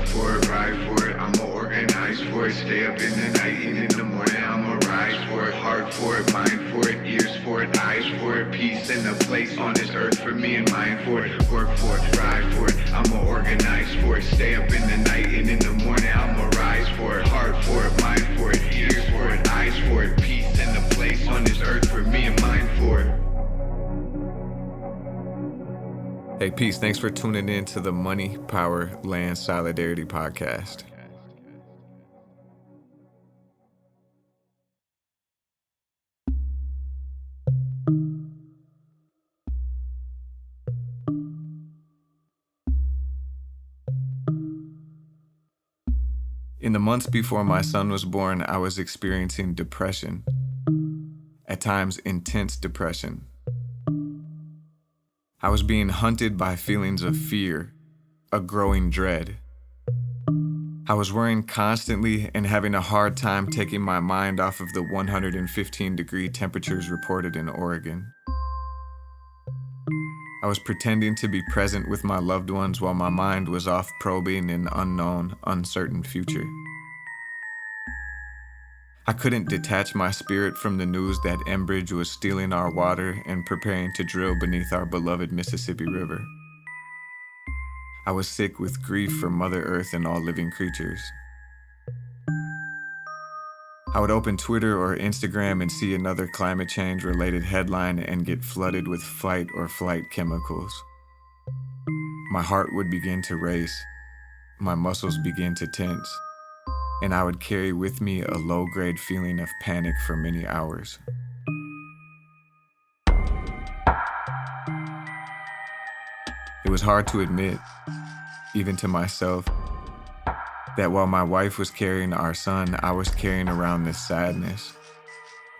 Work for it, ride for it, I'ma organize for it. Stay up in the night and in the morning I'ma rise for it. Heart for it, mind for it, ears for it, eyes for it. Peace and a place on this earth for me and mine for it. Work for it, ride for it, I'ma organize for it. Stay up in the night and in the morning I'ma rise for it. Heart for it, mind for it, ears for it, eyes for it. Peace and a place on this earth for me and mine for it. Hey, peace. Thanks for tuning in to the Money, Power, Land, Solidarity podcast. In the months before my son was born, I was experiencing depression, at times intense depression. I was being hunted by feelings of fear, a growing dread. I was worrying constantly and having a hard time taking my mind off of the 115-degree temperatures reported in Oregon. I was pretending to be present with my loved ones while my mind was off probing an unknown, uncertain future. I couldn't detach my spirit from the news that Enridge was stealing our water and preparing to drill beneath our beloved Mississippi River. I was sick with grief for Mother Earth and all living creatures. I would open Twitter or Instagram and see another climate change-related headline and get flooded with fight or flight chemicals. My heart would begin to race, my muscles begin to tense, and I would carry with me a low-grade feeling of panic for many hours. It was hard to admit, even to myself, that while my wife was carrying our son, I was carrying around this sadness,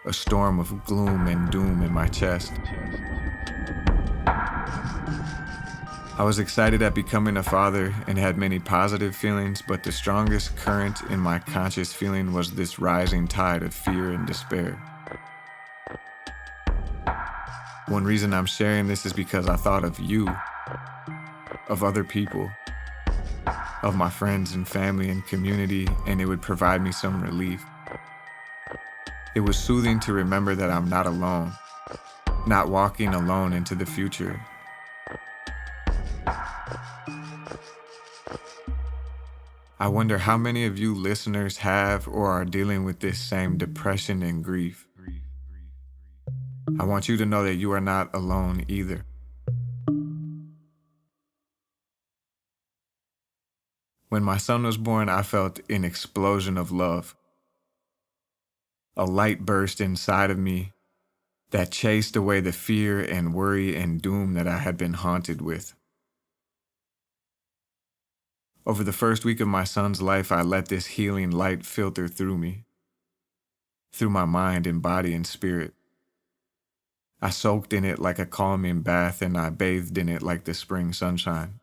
a storm of gloom and doom in my chest. I was excited at becoming a father and had many positive feelings, but the strongest current in my conscious feeling was this rising tide of fear and despair. One reason I'm sharing this is because I thought of you, of other people, of my friends and family and community, and it would provide me some relief. It was soothing to remember that I'm not alone, not walking alone into the future. I wonder how many of you listeners have or are dealing with this same depression and grief. I want you to know that you are not alone either. When my son was born, I felt an explosion of love. A light burst inside of me that chased away the fear and worry and doom that I had been haunted with. Over the first week of my son's life, I let this healing light filter through me, through my mind and body and spirit. I soaked in it like a calming bath, and I bathed in it like the spring sunshine.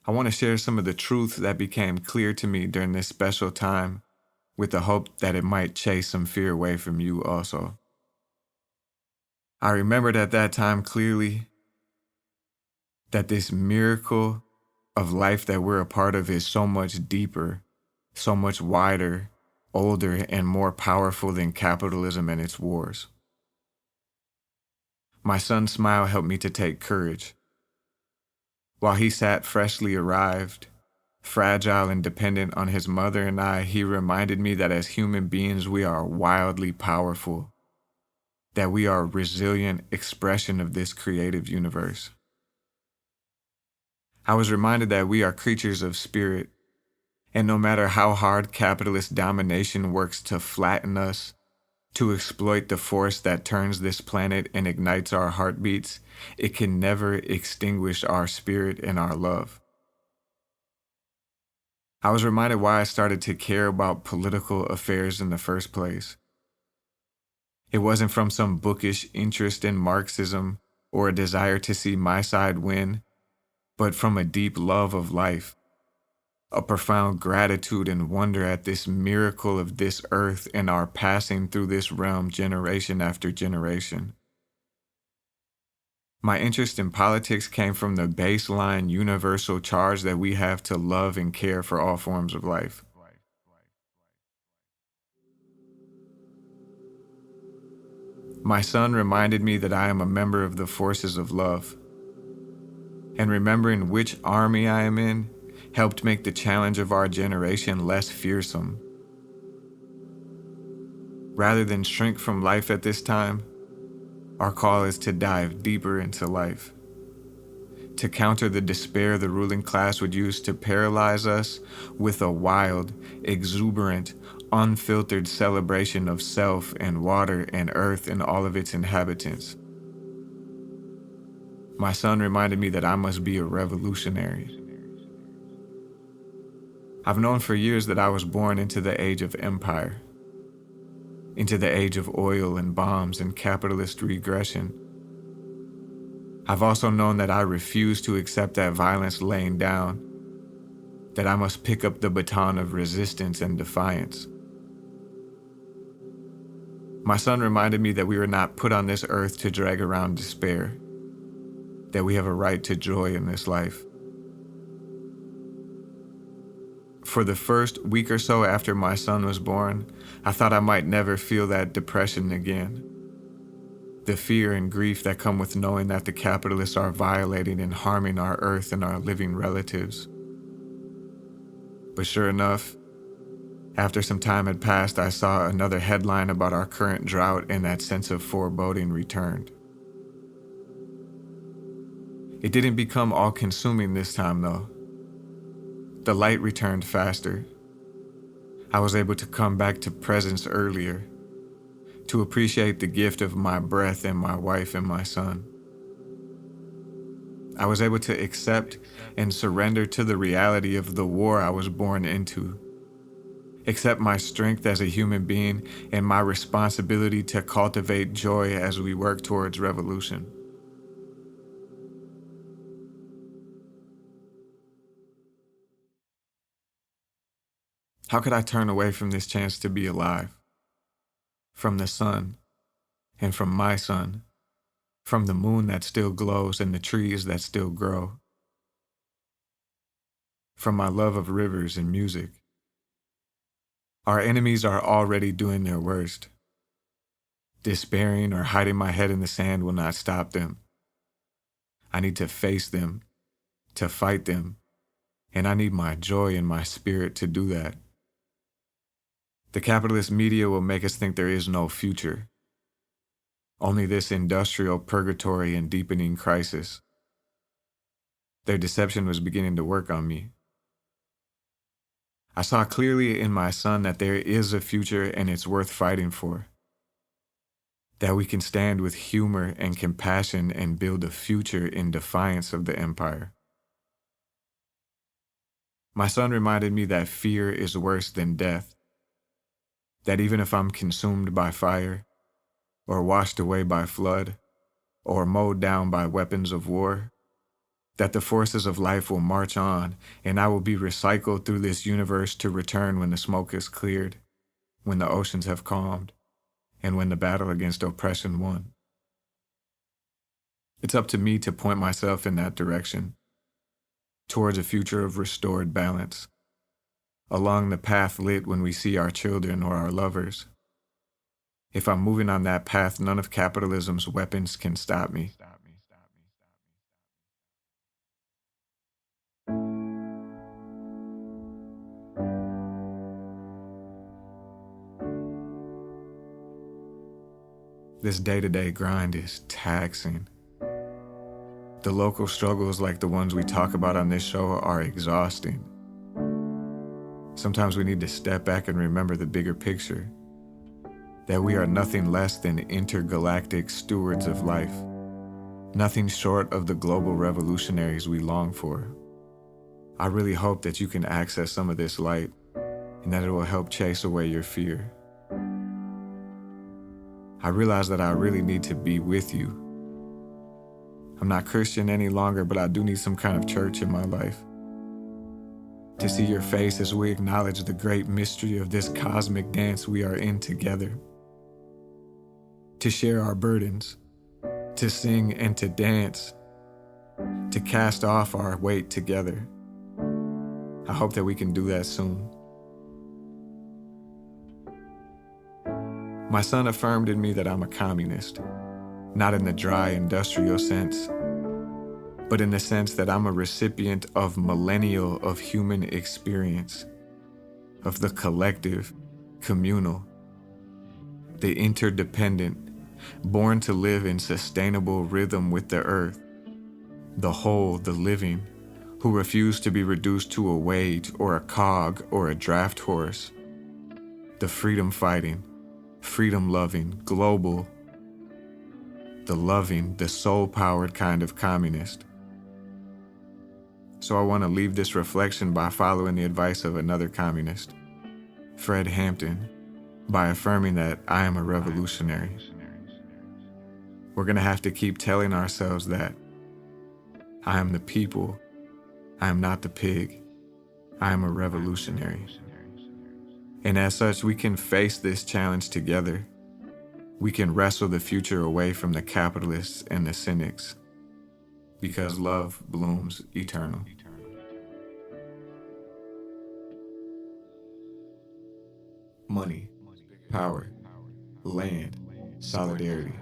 I want to share some of the truth that became clear to me during this special time, with the hope that it might chase some fear away from you also. I remembered at that time clearly that this miracle of life that we're a part of is so much deeper, so much wider, older, and more powerful than capitalism and its wars. My son's smile helped me to take courage. While he sat freshly arrived, fragile and dependent on his mother and I, he reminded me that as human beings we are wildly powerful, that we are a resilient expression of this creative universe. I was reminded that we are creatures of spirit, and no matter how hard capitalist domination works to flatten us, to exploit the force that turns this planet and ignites our heartbeats, it can never extinguish our spirit and our love. I was reminded why I started to care about political affairs in the first place. It wasn't from some bookish interest in Marxism or a desire to see my side win, but from a deep love of life, a profound gratitude and wonder at this miracle of this earth and our passing through this realm generation after generation. My interest in politics came from the baseline universal charge that we have to love and care for all forms of life. My son reminded me that I am a member of the forces of love. And remembering which army I am in helped make the challenge of our generation less fearsome. Rather than shrink from life at this time, our call is to dive deeper into life. To counter the despair the ruling class would use to paralyze us with a wild, exuberant, unfiltered celebration of self and water and earth and all of its inhabitants. My son reminded me that I must be a revolutionary. I've known for years that I was born into the age of empire, into the age of oil and bombs and capitalist regression. I've also known that I refuse to accept that violence laying down, that I must pick up the baton of resistance and defiance. My son reminded me that we were not put on this earth to drag around despair, that we have a right to joy in this life. For the first week or so after my son was born, I thought I might never feel that depression again. The fear and grief that come with knowing that the capitalists are violating and harming our earth and our living relatives. But sure enough, after some time had passed, I saw another headline about our current drought, and that sense of foreboding returned. It didn't become all-consuming this time, though. The light returned faster. I was able to come back to presence earlier, to appreciate the gift of my breath and my wife and my son. I was able to accept and surrender to the reality of the war I was born into, accept my strength as a human being and my responsibility to cultivate joy as we work towards revolution. How could I turn away from this chance to be alive? From the sun, and from my son, from the moon that still glows and the trees that still grow, from my love of rivers and music. Our enemies are already doing their worst. Despairing or hiding my head in the sand will not stop them. I need to face them, to fight them, and I need my joy and my spirit to do that. The capitalist media will make us think there is no future, only this industrial purgatory and deepening crisis. Their deception was beginning to work on me. I saw clearly in my son that there is a future and it's worth fighting for. That we can stand with humor and compassion and build a future in defiance of the empire. My son reminded me that fear is worse than death. That even if I'm consumed by fire, or washed away by flood, or mowed down by weapons of war, that the forces of life will march on, and I will be recycled through this universe to return when the smoke is cleared, when the oceans have calmed, and when the battle against oppression won. It's up to me to point myself in that direction, towards a future of restored balance, along the path lit when we see our children or our lovers. If I'm moving on that path, none of capitalism's weapons can stop me. This day-to-day grind is taxing. The local struggles like the ones we talk about on this show are exhausting. Sometimes we need to step back and remember the bigger picture, that we are nothing less than intergalactic stewards of life, nothing short of the global revolutionaries we long for. I really hope that you can access some of this light and that it will help chase away your fear. I realize that I really need to be with you. I'm not Christian any longer, but I do need some kind of church in my life. To see your face as we acknowledge the great mystery of this cosmic dance we are in together. To share our burdens, to to sing and to dance, to cast off our weight together. I hope that we can do that soon. My son affirmed in me that I'm a communist, not in the dry industrial sense, but in the sense that I'm a recipient of millennial of human experience, of the collective, communal, the interdependent, born to live in sustainable rhythm with the earth, the whole, the living, who refuse to be reduced to a wage or a cog or a draft horse, the freedom-fighting, freedom-loving, global, the loving, the soul-powered kind of communist. So I want to leave this reflection by following the advice of another communist, Fred Hampton, by affirming that I am a revolutionary. We're going to have to keep telling ourselves that I am the people, I am not the pig, I am a revolutionary. And as such, we can face this challenge together. We can wrestle the future away from the capitalists and the cynics, because love blooms eternal. Money, power, land, solidarity.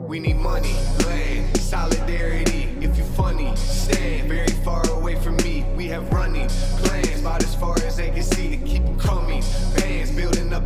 We need money, land, solidarity. If you funny, stand very far away from me. We have running plans about as far as they can see to keep them coming. Bands building up